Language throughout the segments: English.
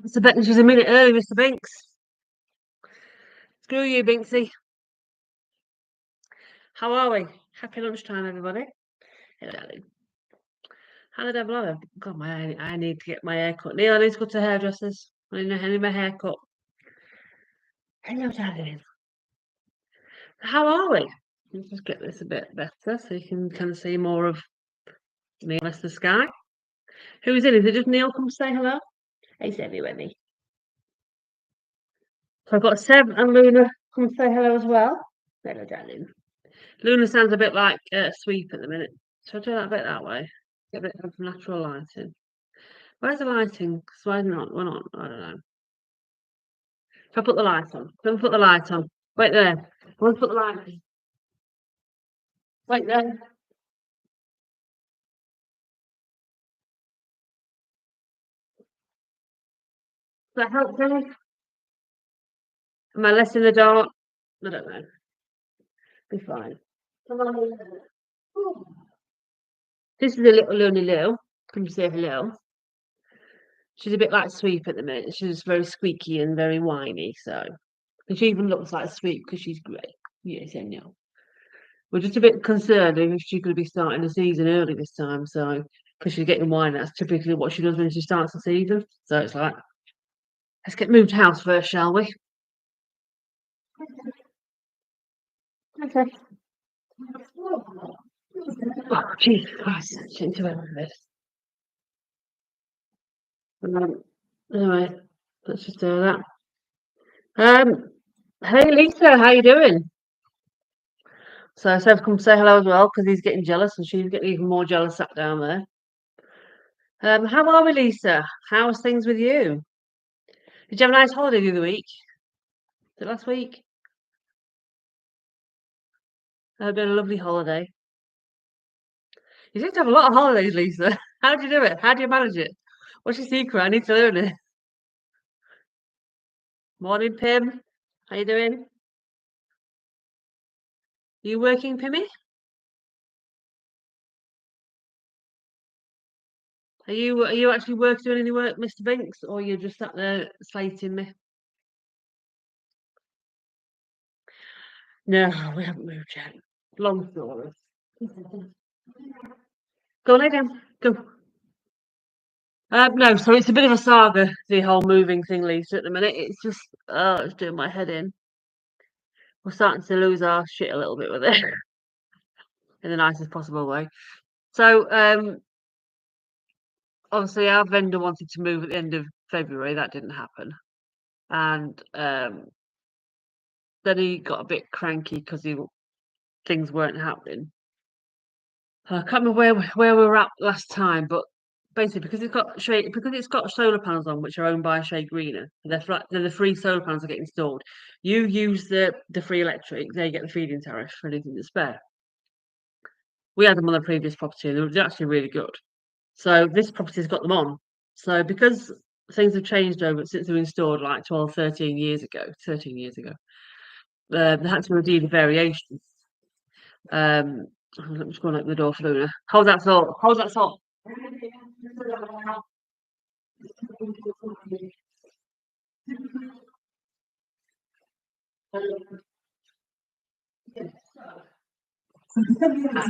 She's a minute early, Mr. Binks. Screw you, Binksy. How are we? Happy lunchtime, everybody. Hello, darling. How the devil are we? God, I need to get my hair cut. Neil, I need to go to hairdressers. I need my hair cut. Hello, darling. How are we? Let's just get this a bit better so you can kind of see more of Neil as the sky. Who's in? Is it just Neil? Come say hello. Hey, Sebby, with me. So I've got Seb and Luna come say hello as well. Hello, darling. Luna sounds a bit like Sweep at the minute. Should I do that a bit that way? Get a bit of natural lighting. Where's the lighting? Why not? We're not. I don't know. If I put the light on. Don't put the light on. Wait there. I want to put the light on. Wait there. Does that help, Jenny? Am I less in the dark? I don't know. Be fine. Come on. This is a little Luna Lil. Come say hello. She's a bit like Sweep at the minute. She's very squeaky and very whiny, so. And she even looks like Sweep because she's grey. Yes, I know. We're just a bit concerned if she's going to be starting the season early this time, so because she's getting wine, that's typically what she does when she starts the season. So it's like, let's get moved house first, shall we? Okay. Oh, Jesus Christ, into everything. Anyway, let's just do that. Hey Lisa, how you doing? So Seb's come to say hello as well because he's getting jealous and she's getting even more jealous sat down there. How are we, Lisa? How's things with you? Did you have a nice holiday the other week? Was it last week? I had a lovely holiday. You seem to have a lot of holidays, Lisa. How do you do it? How do you manage it? What's your secret? I need to learn it. Morning, Pim. How you doing? Are you working, Pimmy? Are you actually doing any work, Mr. Binks, or you're just sat there slating me? No, we haven't moved yet. Long story. Go lay down. Go. No, so it's a bit of a saga, the whole moving thing, Lisa, at the minute. It's just, it's doing my head in. We're starting to lose our shit a little bit with it in the nicest possible way. So, obviously, our vendor wanted to move at the end of February. That didn't happen. And then he got a bit cranky because things weren't happening. I can't remember where we were at last time, but basically because it's got solar panels on which are owned by Shea Greener, they're the free solar panels that get installed. You use the free electric, they get the feed-in tariff for anything that's spare. We had them on the previous property and they were actually really good. So this property's got them on. So because things have changed over since they were installed like 12, 13 years ago, they had to do a deed of variation. Let me just go and open the door for Luna. Hold that thought. Hold that thought.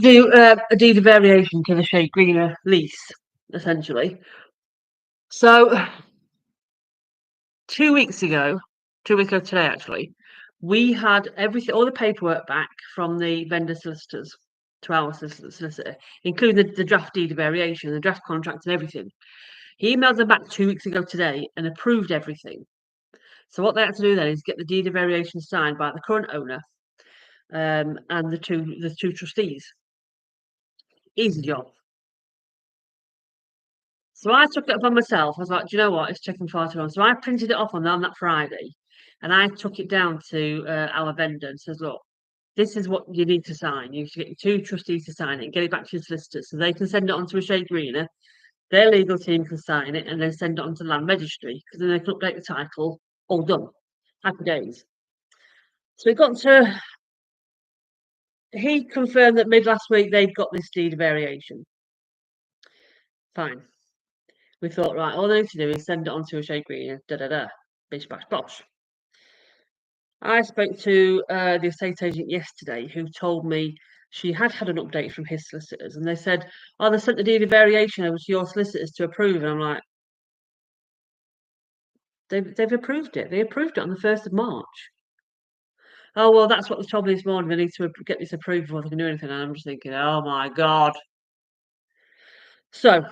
Do a deed of variation to the Shea Greener lease, essentially. So 2 weeks ago today, actually, we had all the paperwork back from the vendor solicitors to our solicitor, including the draft deed of variation, the draft contract, and everything. He emailed them back 2 weeks ago today and approved everything. So what they had to do then is get the deed of variation signed by the current owner and the two trustees. Easy job. So I took it upon myself. I was like, do you know what? It's checking far too long. So I printed it off on that Friday and I took it down to our vendor and says, look, this is what you need to sign. You should get your two trustees to sign it and get it back to your solicitors so they can send it on to a Shea Greener. Their legal team can sign it and then send it on to land registry because then they can update the title. All done. Happy days. So we got to. He confirmed that mid last week they'd got this deed of variation. Fine. We thought, right, all they need to do is send it on to a shake greener, bish bash bosh. I spoke to the estate agent yesterday who told me she had had an update from his solicitors, and they said, "Oh, they sent the deed of variation over to your solicitors to approve." And I'm like, "They've approved it. They approved it on the 1st of March." Oh, well, that's what they told me this morning. They need to get this approved before they can do anything. And I'm just thinking, oh my God. So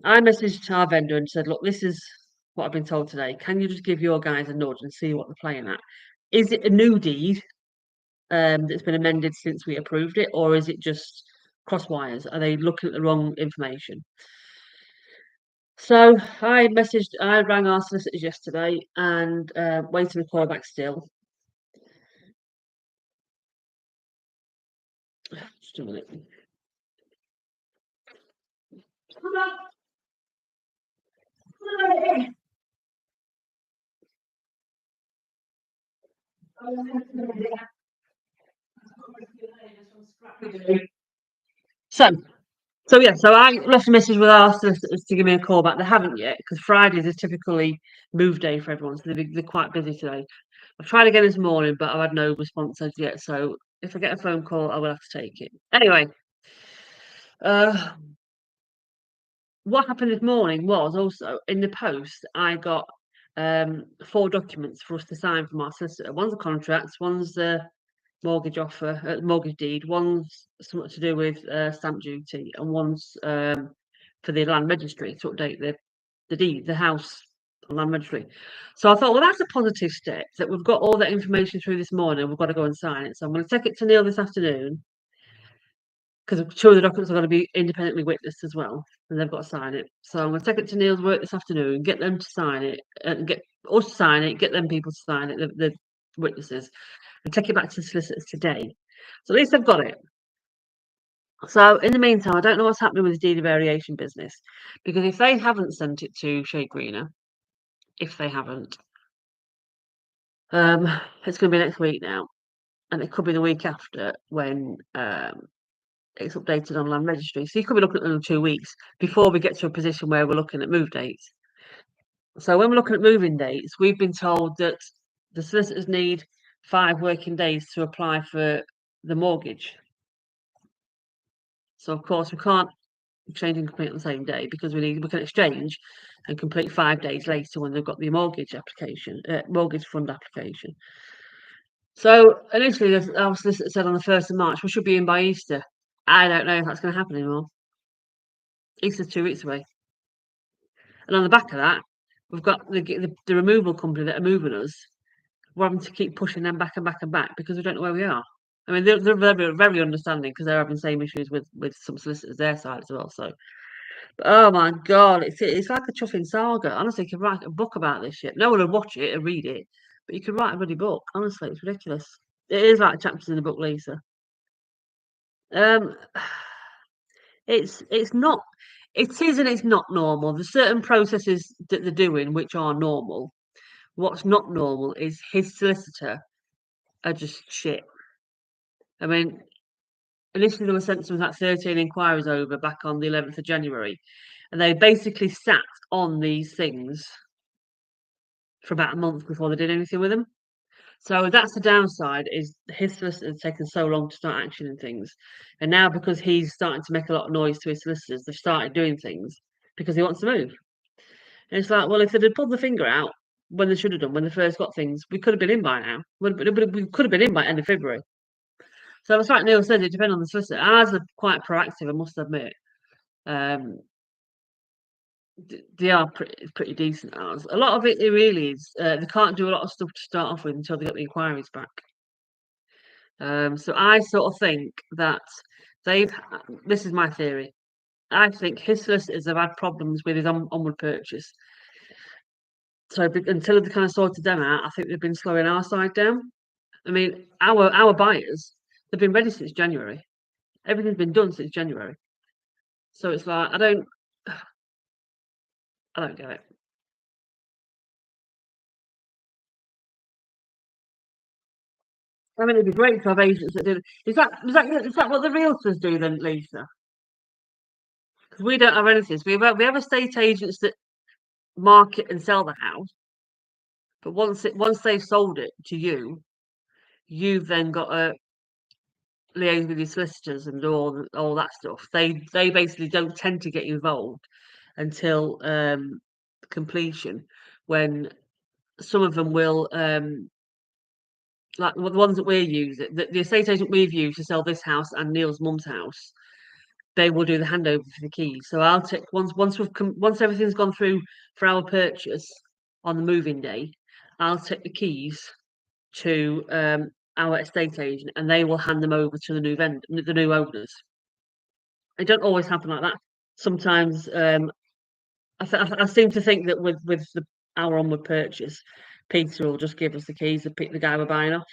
I messaged our vendor and said, look, this is what I've been told today. Can you just give your guys a nudge and see what they're playing at? Is it a new deed that's been amended since we approved it, or is it just cross wires? Are they looking at the wrong information? So I rang our solicitors yesterday and waiting a call back still. Just a minute. So I left a message with our solicitors to give me a call back. They haven't yet because Fridays is typically move day for everyone, so they're quite busy today. I've tried again this morning, but I've had no response as yet. So if I get a phone call, I will have to take it. Anyway, uh, what happened this morning was also in the post. I got 4 documents for us to sign from our solicitor. One's a contract, one's the mortgage offer, mortgage deed. One's something to do with stamp duty, and one's for the land registry to update the deed, the house on land registry. So I thought, well, that's a positive step that we've got all that information through this morning. We've got to go and sign it. So I'm going to take it to Neil this afternoon because 2 of the documents are going to be independently witnessed as well, and they've got to sign it. So I'm going to take it to Neil's work this afternoon, get them to sign it, and get us to sign it, get them people to sign it, the witnesses, and take it back to the solicitors today. So at least they've got it. So in the meantime, I don't know what's happening with the deed of variation business, because if they haven't sent it to Shea Greener, if they haven't, it's going to be next week now, and it could be the week after when it's updated on land registry. So you could be looking at another 2 weeks before we get to a position where we're looking at move dates. So when we're looking at moving dates, we've been told that the solicitors need 5 working days to apply for the mortgage. So of course we can't exchange and complete on the same day because we can exchange and complete 5 days later when they've got the mortgage fund application. So initially, our solicitor said on the 1st of March we should be in by Easter. I don't know if that's going to happen anymore. Easter's 2 weeks away, and on the back of that, we've got the removal company that are moving us. We're having to keep pushing them back and back and back because we don't know where we are. I mean, they're very, very understanding because they're having the same issues with some solicitors their side as well. So, oh my God, it's like a chuffing saga. Honestly, you could write a book about this shit. No one would watch it and read it, but you could write a bloody book. Honestly, it's ridiculous. It is like chapters in the book, Lisa. Um, it's not. It is and it's not normal. There's certain processes that they're doing which are normal. What's not normal is his solicitor are just shit. I mean, initially there were sent something like 13 inquiries over back on the 11th of January, and they basically sat on these things for about a month before they did anything with them. So that's the downside, is his solicitor's taken so long to start actioning things. And now because he's starting to make a lot of noise to his solicitors, they've started doing things because he wants to move. And it's like, well, if they'd pulled the finger out when they should have done, when they first got things, we could have been in by now. We could have been in by end of February. So it's like Neil said, it depends on the solicitor. Ours are quite proactive, I must admit. They are pretty decent. Ours. A lot of it really is they can't do a lot of stuff to start off with until they get the inquiries back. So I sort of think that they've. This is my theory. I think his solicitors have had problems with his onward purchase. So until they kind of sorted them out, I think they've been slowing our side down. I mean, our buyers, they've been ready since January. Everything's been done since January. So it's like I don't get it. I mean, it'd be great to have agents that do. Is that what the realtors do then, Lisa? Because we don't have anything. So we have estate agents that market and sell the house. But once they've sold it to you, you've then got to liaise with your solicitors and do all that stuff. They basically don't tend to get involved until completion, when some of them will like the ones that we're using, the estate agent we've used to sell this house and Neil's mum's house, they will do the handover for the keys. So I'll take once everything's gone through for our purchase on the moving day, I'll take the keys to our estate agent, and they will hand them over to the new owners. It don't always happen like that. Sometimes I seem to think that with our onward purchase, Peter will just give us the keys and pick the guy we're buying off.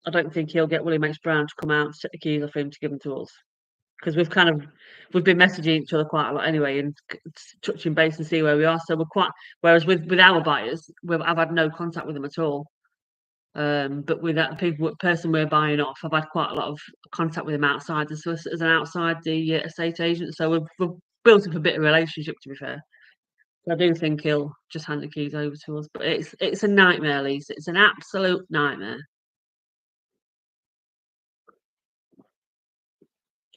I don't think he'll get William H. Brown to come out and take the keys off him to give them to us, because we've been messaging each other quite a lot anyway, and touching base and see where we are. So we're quite. Whereas with our buyers, I've had no contact with them at all. But with that person we're buying off, I've had quite a lot of contact with him outside the solicitors and outside the estate agent. So we've built up a bit of relationship, to be fair. I do think he'll just hand the keys over to us. But it's a nightmare, Lisa. It's an absolute nightmare.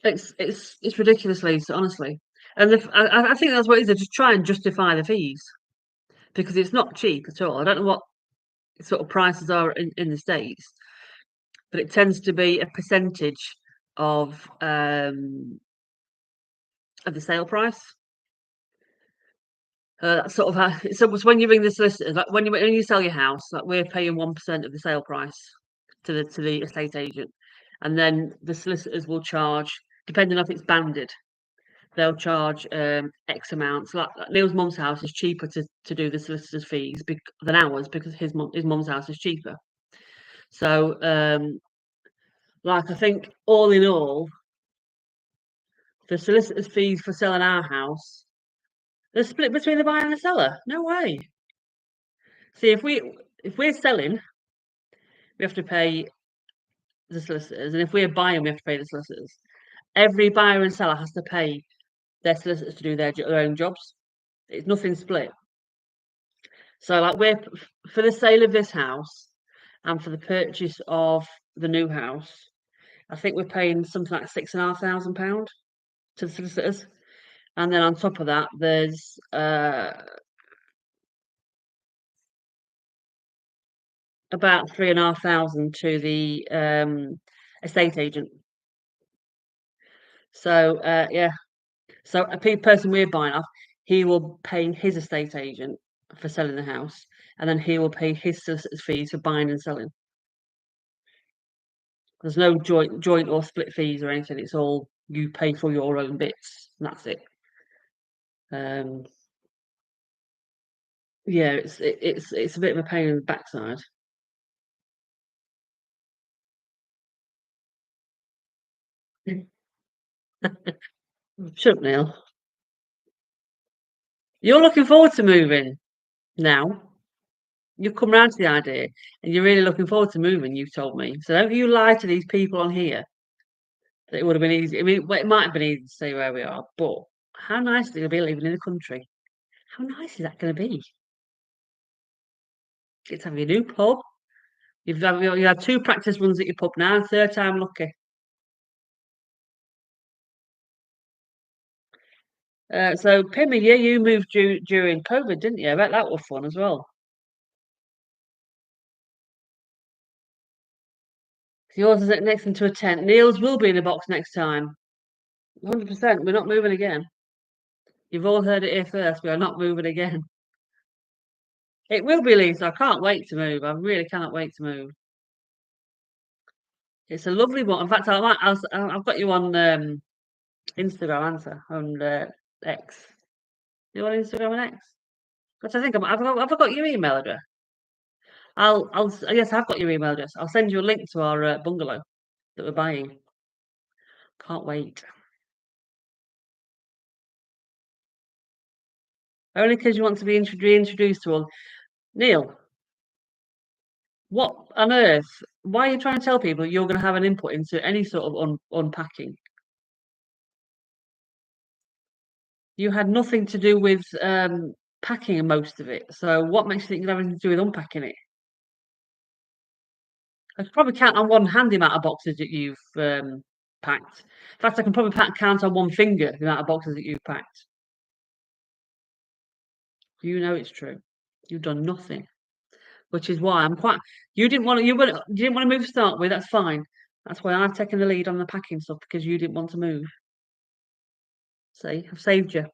It's ridiculous, Lisa, honestly. And I think that's what it is. They just try and justify the fees, because it's not cheap at all. I don't know what sort of prices are in the States, but it tends to be a percentage of the sale price. That's sort of how. So when you ring the solicitors, like when you sell your house, like we're paying 1% of the sale price to the estate agent, and then the solicitors will charge, depending on if it's banded, they'll charge X amounts. Like Neil's mum's house is cheaper to do the solicitor's fees than ours, because his mum's house is cheaper. So like I think all in all, the solicitor's fees for selling our house, they're split between the buyer and the seller. No way. See, if we're selling, we have to pay the solicitors, and if we're buying, we have to pay the solicitors. Every buyer and seller has to pay their solicitors to do their own jobs. It's nothing split. So, like, we're for the sale of this house and for the purchase of the new house, I think we're paying something like £6,500 to the solicitors, and then on top of that, there's about 3,500 to the estate agent. So yeah, so a person we're buying off, he will pay his estate agent for selling the house, and then he will pay his solicitor's fees for buying and selling. There's no joint or split fees or anything. It's all you pay for your own bits, and that's it. Yeah, it's a bit of a pain in the backside. Shut up, Neil. You're looking forward to moving now. You've come round to the idea, and you're really looking forward to moving. You've told me. So don't you lie to these people on here that it would have been easy. I mean, well, it might have been easy to stay where we are, but how nice is it going to be living in the country? How nice is that going to be? Get to have your new pub. You had two practice runs at your pub now, third time lucky. So Pimmy, yeah, you moved during COVID, didn't you? I bet that was fun as well. Yours is next into a tent. Neil's will be in a box next time. 100%. We're not moving again. You've all heard it here first. We are not moving again. It will be, Lisa. I can't wait to move. I really cannot wait to move. It's a lovely one. In fact, I've got you on Instagram, answer on X. You on Instagram and X? But I think have I got your email address? Yes, I've got your email address. I'll send you a link to our bungalow that we're buying. Can't wait. Only because you want to be reintroduced to all. Neil, what on earth? Why are you trying to tell people you're going to have an input into any sort of unpacking? You had nothing to do with packing most of it. So what makes you think you'll have anything to do with unpacking it? I could probably count on one hand the amount of boxes that you've packed. In fact, I can probably count on one finger the amount of boxes that you've packed. You know it's true. You've done nothing, which is why I'm quite. You didn't want to move to start with. That's fine. That's why I've taken the lead on the packing stuff because you didn't want to move. See, I've saved you.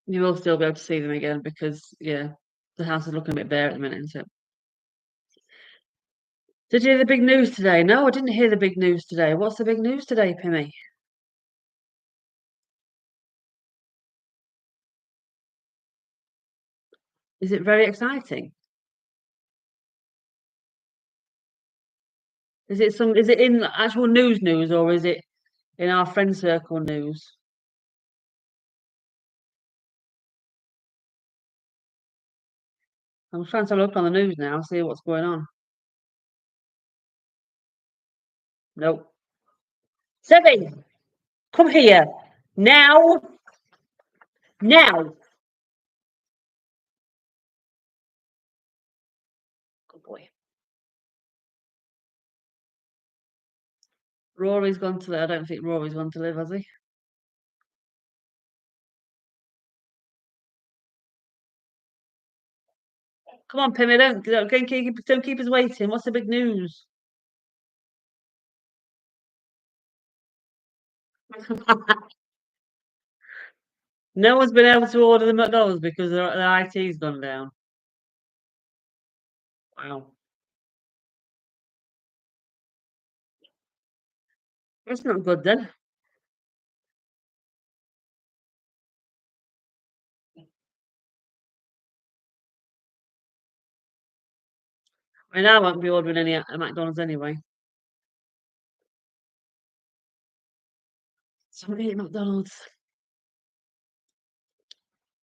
You will still be able to see them again because yeah, the house is looking a bit bare at the minute, isn't it? Did you hear the big news today? No, I didn't hear the big news today. What's the big news today, Pimmy? Is it very exciting? Is it in actual news or is it in our friend circle news? I'm trying to look on the news now, see what's going on. Nope. Seven, come here. Now. Now. Good boy. Rory's gone to live. I don't think Rory's gone to live, has he? Come on, Pimmy, don't keep us waiting. What's the big news? No one's been able to order the McDonald's because their IT's gone down. Wow. That's not good then. I mean, I won't be ordering any at McDonald's anyway. So I'm eating McDonald's.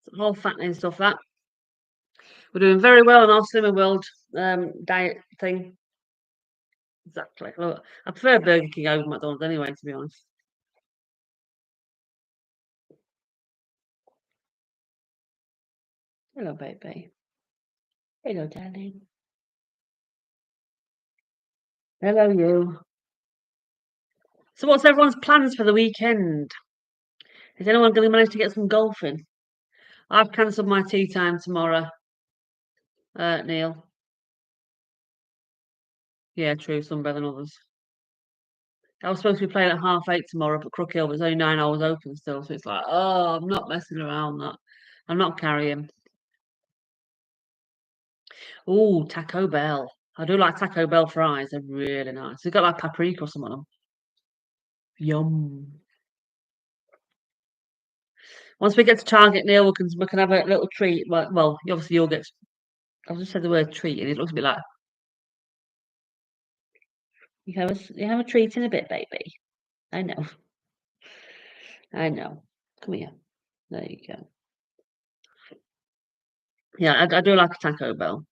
It's all fattening stuff, that. We're doing very well on our Slimmer World diet thing. Exactly. Look, I prefer Burger King over McDonald's anyway, to be honest. Hello, baby. Hello, darling. Hello, you. So, what's everyone's plans for the weekend? Is anyone going to manage to get some golfing? I've cancelled my tea time tomorrow, Neil. Yeah, true. Some better than others. I was supposed to be playing at 8:30 tomorrow, but Crook Hill was only 9 hours open still. So it's like, oh, I'm not messing around. That I'm not carrying. Oh, Taco Bell. I do like Taco Bell fries. They're really nice. They've got like paprika or something on them. Yum. Once we get to Target, Neil, we can have a little treat. Well, obviously you'll get. I just said the word treat, and it looks a bit like you have a treat in a bit, baby. I know. I know. Come here. There you go. Yeah, I do like a Taco Bell.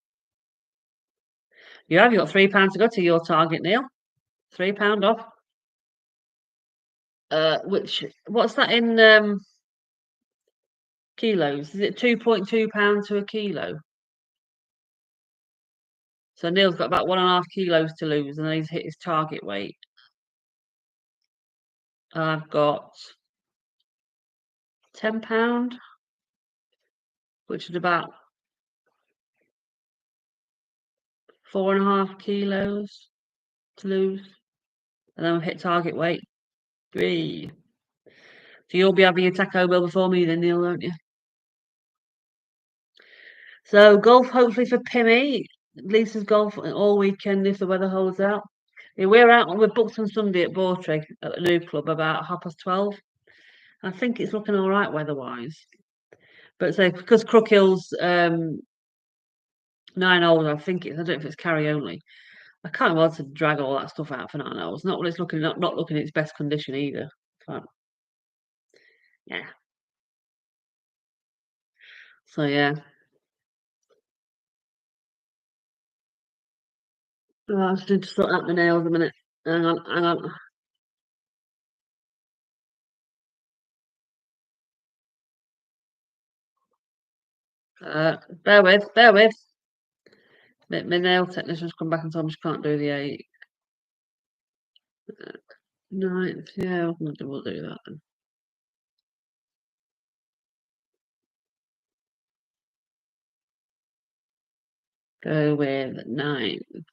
You got £3 to go to your Target, Neil. £3 off. What's that in kilos? Is it £2.2 to a kilo? So Neil's got about 1.5 kilos to lose, and then he's hit his target weight. I've got £10, which is about 4.5 kilos to lose, and then I've hit target weight. 3. So you'll be having your Taco Bell before me then, Neil, won't you? So golf hopefully for Pimmy. Lisa's golf all weekend if the weather holds out. Yeah, we're booked on Sunday at Bawtry at the new club about 12:30. I think it's looking all right weather-wise. But so because Crook Hill's 9 holes, I don't know if it's carry only. I can't bother to drag all that stuff out for 9 hours. Not when it's not looking in its best condition either. But, yeah. So yeah. Oh, I just need to sort out my nails a minute. Hang on, hang on. Bear with, bear with. My nail technician's come back and told me she can't do the 8th. 9th, yeah, we'll do that then. Go with 9th.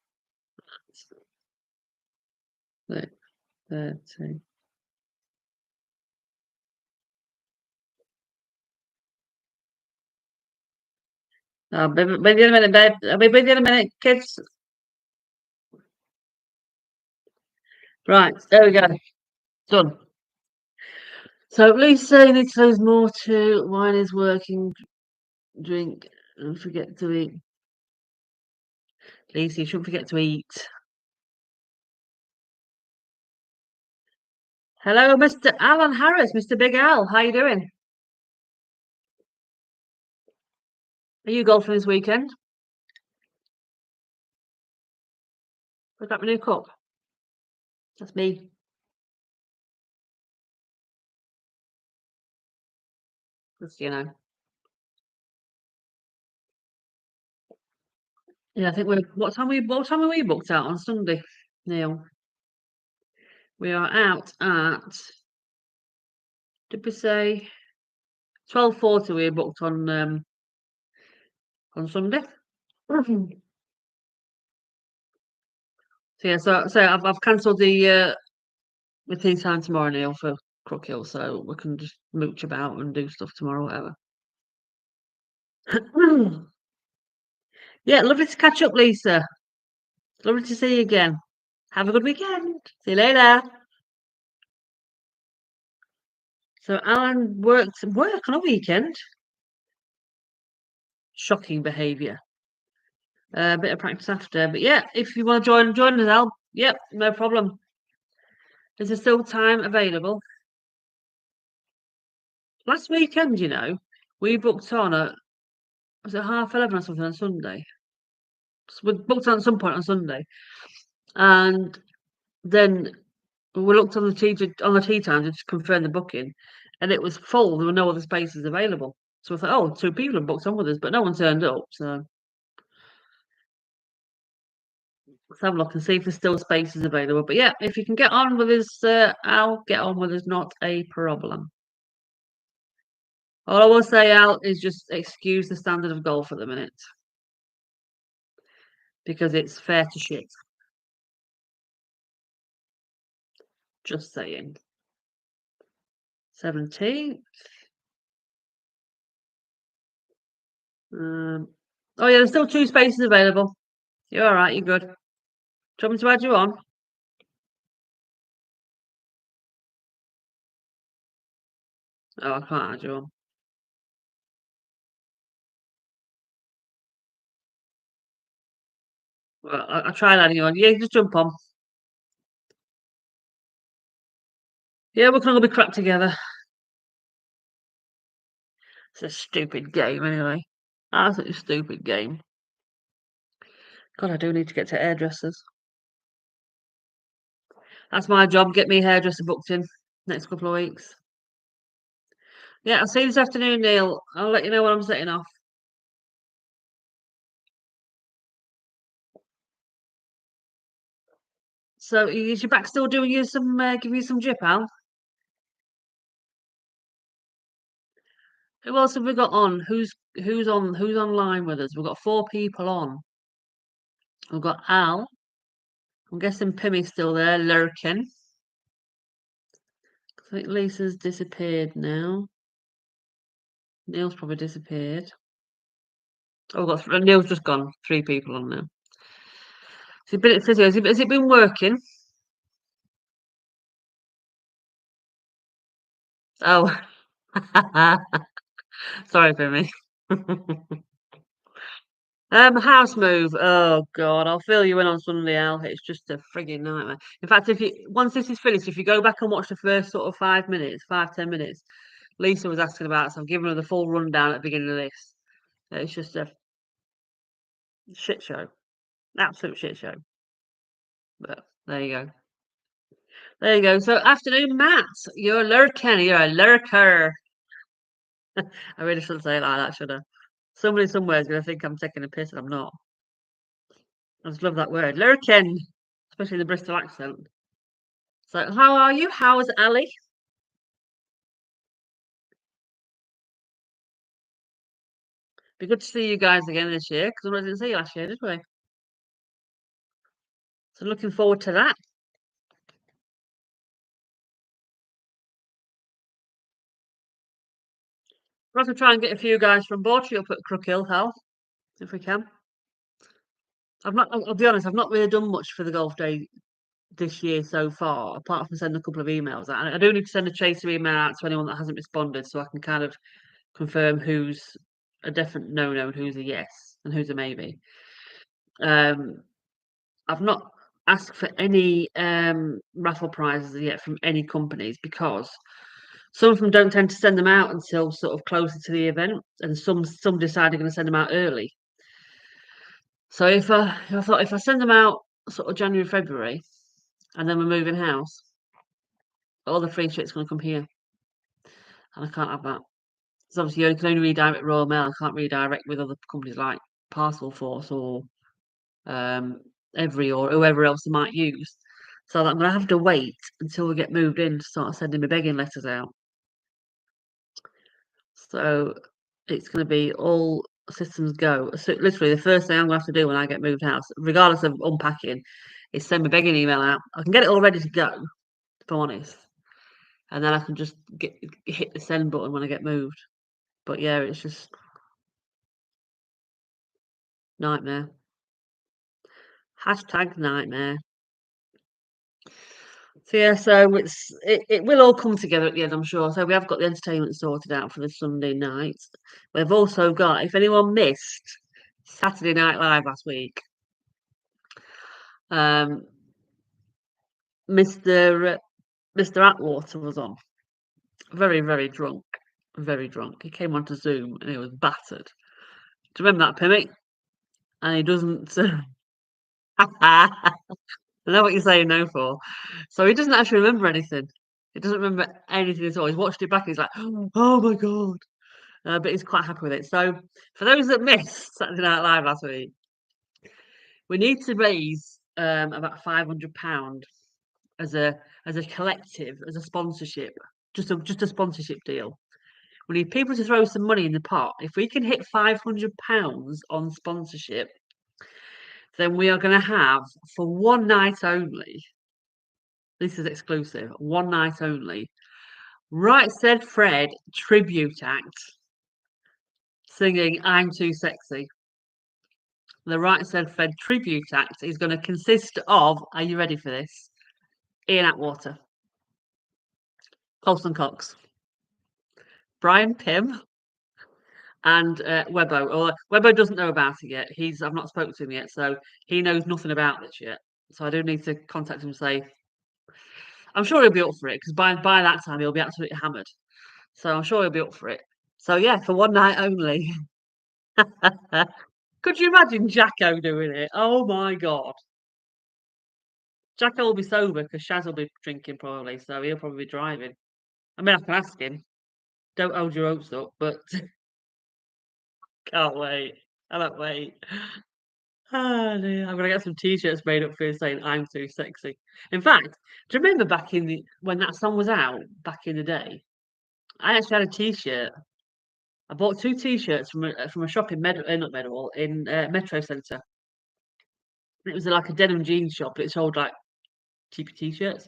30. I'll be with you in a minute, babe. I'll be with you in a minute, kids. Right, there we go. Done. So Lisa, you need to lose more too. Wine is working. Drink and forget to eat. Lisa, you shouldn't forget to eat. Hello, Mr. Alan Harris, Mr. Big Al. How you doing? Are you golfing this weekend? Was that my new cup? That's me. Just, Yeah, I think we're. What time are we booked out on Sunday, Neil? We are out at. Did we say 12:40? We booked on Sunday. So yeah, so I've cancelled the tea time tomorrow, Neil, for Crook Hill, so we can just mooch about and do stuff tomorrow, whatever. Yeah, lovely to catch up, Lisa. Lovely to see you again. Have a good weekend. See you later. So Alan work on a weekend. Shocking behaviour. A bit of practice after, but yeah, if you want to join us, Al. Yep, no problem. There's still time available. Last weekend, we booked on at was it 11:30 or something on Sunday? So we booked on at some point on Sunday, and then we looked on the tea time to just confirm the booking, and it was full. There were no other spaces available. So I thought, oh, 2 people have booked on with us, but no one turned up. So let's have a look and see if there's still spaces available. But yeah, if you can get on with us, Al, get on with us. Not a problem. All I will say, Al, is just excuse the standard of golf at the minute because it's fair to shit. Just saying. 17th. Oh yeah, there's still 2 spaces available. You're all right. You're good. Do you want me to add you on? Oh, I can't add you on. Well, I'll try adding you on. Yeah, just jump on. Yeah, we can all be crap together. It's a stupid game, anyway. Absolutely stupid game. God, I do need to get to hairdressers. That's my job. Get me a hairdresser booked in next couple of weeks. Yeah, I'll see you this afternoon, Neil. I'll let you know when I'm setting off. So, is your back still doing you some, give you some drip, Al? Who else have we got on? Who's online with us? We've got 4 people on. We've got Al. I'm guessing Pimmy's still there, lurking. I think Lisa's disappeared now. Neil's probably disappeared. Oh, Neil's just gone. 3 people on now. Has it been working? Oh, sorry for me. House move. Oh God, I'll fill you in on Sunday, Al. It's just a frigging nightmare. In fact, if you once this is finished, if you go back and watch the first sort of 5 minutes, 5, 10 minutes, Lisa was asking about it, so I've given her the full rundown at the beginning of this. It's just a shit show, absolute shit show. But there you go. There you go. So afternoon, Matt. You're lurking. You're a lurker. I really shouldn't say it like that, should I? Somebody somewhere is going to think I'm taking a piss, and I'm not. I just love that word, lurking, especially the Bristol accent. So, how are you? How is Ali? Be good to see you guys again this year because we didn't see you last year, did we? So, looking forward to that. We'll have to try and get a few guys from Bawtry up at Crook Hill Health if we can. I'll be honest, I've not really done much for the golf day this year so far, apart from sending a couple of emails out. I do need to send a chaser email out to anyone that hasn't responded so I can kind of confirm who's a definite no-no and who's a yes and who's a maybe. Um, I've not asked for any raffle prizes yet from any companies because some of them don't tend to send them out until sort of closer to the event, and some decide they're going to send them out early. So if I thought if I send them out sort of January, February, and then we're moving house, all the free shit's going to come here, and I can't have that. So obviously you can only redirect Royal Mail. I can't redirect with other companies like Parcel Force or um, Every or whoever else they might use. So I'm going to have to wait until we get moved in to start sending my begging letters out. So it's going to be all systems go. So literally, the first thing I'm going to have to do when I get moved house, regardless of unpacking, is send my begging email out. I can get it all ready to go, if I'm honest, and then I can just hit the send button when I get moved. But yeah, it's just nightmare. Hashtag nightmare. So yeah, so it will all come together at the end, I'm sure. So we have got the entertainment sorted out for the Sunday night. We've also got, if anyone missed Saturday Night Live last week, um, Mr. Atwater was on, very very drunk, very drunk. He came onto Zoom and he was battered. Do you remember that, Pimmy? And he doesn't. I know what you're saying no for. So he doesn't actually remember anything. He doesn't remember anything at all. He's watched it back and he's like, oh my God. But he's quite happy with it. So for those that missed Saturday Night Live last week, we need to raise about £500 as a collective, as a sponsorship, just a sponsorship deal. We need people to throw some money in the pot. If we can hit £500 on sponsorship, then we are going to have for one night only. This is exclusive. One night only. Right Said Fred tribute act singing I'm Too Sexy. The Right Said Fred tribute act is going to consist of, are you ready for this? Ian Atwater, Colson Cox, Brian Pym, and Webbo. Or Webbo doesn't know about it yet. I've not spoken to him yet, so he knows nothing about this yet. So I do need to contact him and say, I'm sure he'll be up for it because by that time he'll be absolutely hammered. So I'm sure he'll be up for it. So yeah, for one night only. Could you imagine Jacko doing it? Oh my God. Jacko will be sober because Shaz will be drinking probably, so he'll probably be driving. I mean, I can ask him. Don't hold your hopes up, but can't wait. I can't wait. Oh, dear. I'm gonna get some t-shirts made up for you saying I'm too sexy. In fact, do you remember back in the when that song was out back in the day? I actually had a t-shirt. I bought two t-shirts from a shop in not Meadowhall in Metro Centre. It was like a denim jeans shop. It sold like cheap t-shirts.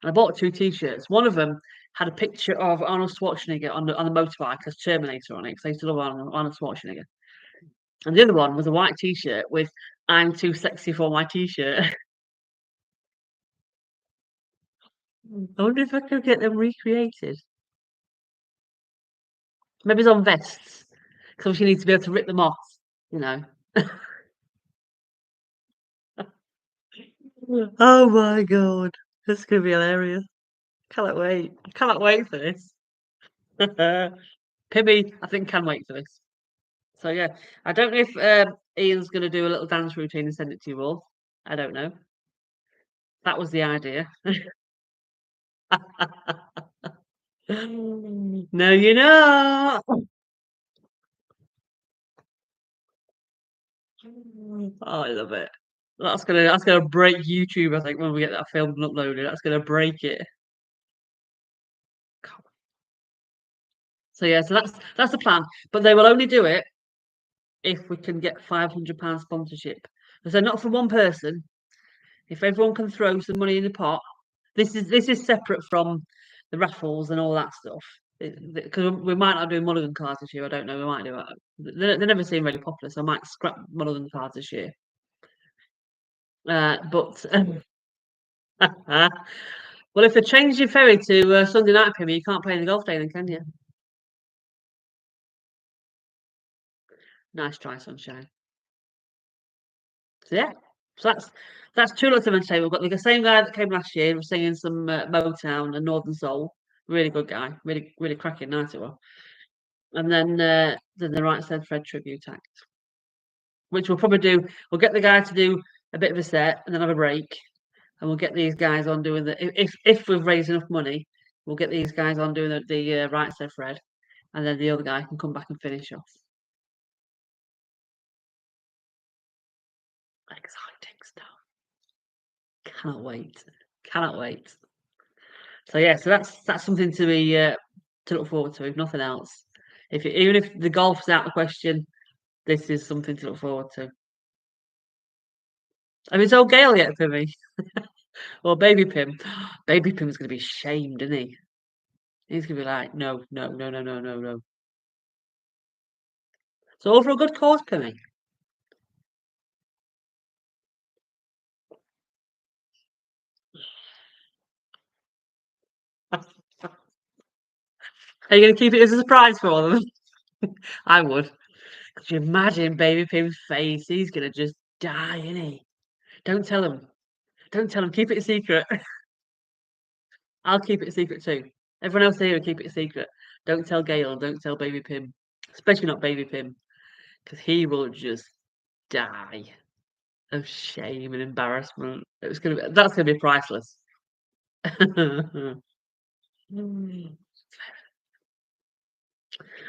And I bought two t-shirts. One of them had a picture of Arnold Schwarzenegger on the motorbike as Terminator on it because I used to love Arnold Schwarzenegger. And the other one was a white t-shirt with "I'm too sexy for my t-shirt." I wonder if I could get them recreated. Maybe it's on vests because you need to be able to rip them off. You know. Oh my God, this is gonna be hilarious! Cannot wait! Cannot wait for this. Pibby, I think can wait for this. So yeah, I don't know if Ian's going to do a little dance routine and send it to you all. I don't know. That was the idea. No, you're not. Oh, I love it. That's gonna break YouTube, I think, when we get that filmed and uploaded. That's gonna break it. So yeah, so that's the plan. But they will only do it if we can get £500 sponsorship. So not for one person. If everyone can throw some money in the pot, this is separate from the raffles and all that stuff. Because we might not do Mulligan cards this year. I don't know. We might do it. They never seem really popular, so I might scrap Mulligan cards this year. But well, if they change your ferry to Sunday night premiere, you can't play in the golf day, then can you? Nice try, sunshine. So yeah, so that's two lots of entertainment. We've got the same guy that came last year, was singing some Motown and Northern Soul. Really good guy, really cracking night it was. And then the Right Said Fred tribute act, which we'll probably do. We'll get the guy to do a bit of a set and then have a break, and we'll get these guys on doing the if we've raised enough money, we'll get these guys on doing the Right Said Fred, and then the other guy can come back and finish off. Exciting stuff. Cannot wait. Cannot wait. So yeah, so that's something to be to look forward to, if nothing else. Even if the golf's out of the question, this is something to look forward to. Have you told Gail yet for me? Or Baby Pim? Baby Pim's gonna be shamed, isn't he? He's gonna be like, no, no, no, no, no, no, no. So all for a good cause, Pimmy. Are you gonna keep it as a surprise for them? I would. Could you imagine Baby Pim's face? He's gonna just die, isn't he? Don't tell him. Don't tell him. Keep it a secret. I'll keep it a secret too. Everyone else here will keep it a secret. Don't tell Gail. Don't tell Baby Pim. Especially not Baby Pim, because he will just die of shame and embarrassment. That's gonna be priceless.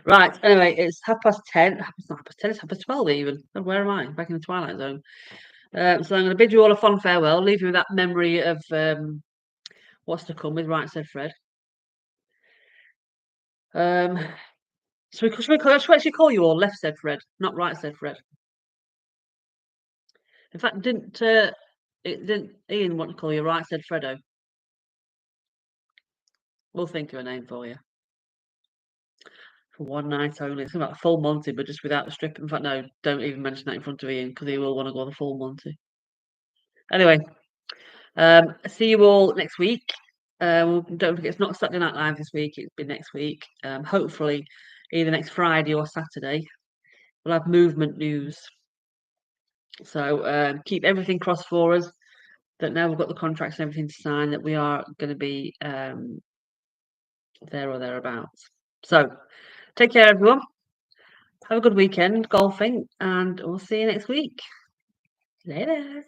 Right. Anyway, it's 10:30. It's not 10:30. It's 12:30 even. Oh, where am I? Back in the Twilight Zone. So I'm going to bid you all a fond farewell. Leave you with that memory of what's to come with Right Said Fred. Um, should we actually call you all Left Said Fred, not Right Said Fred? In fact, didn't Ian want to call you Right Said Fredo? We'll think of a name for you. For one night only. It's about full Monty, but just without the strip. In fact, no, don't even mention that in front of Ian, because he will want to go the full Monty. Anyway, see you all next week. Don't forget, it's not Saturday Night Live this week. It's been next week. Hopefully, either next Friday or Saturday, we'll have movement news. So keep everything crossed for us. That now we've got the contracts and everything to sign, that we are going to be there or thereabouts. So take care, everyone. Have a good weekend golfing, and we'll see you next week. Later.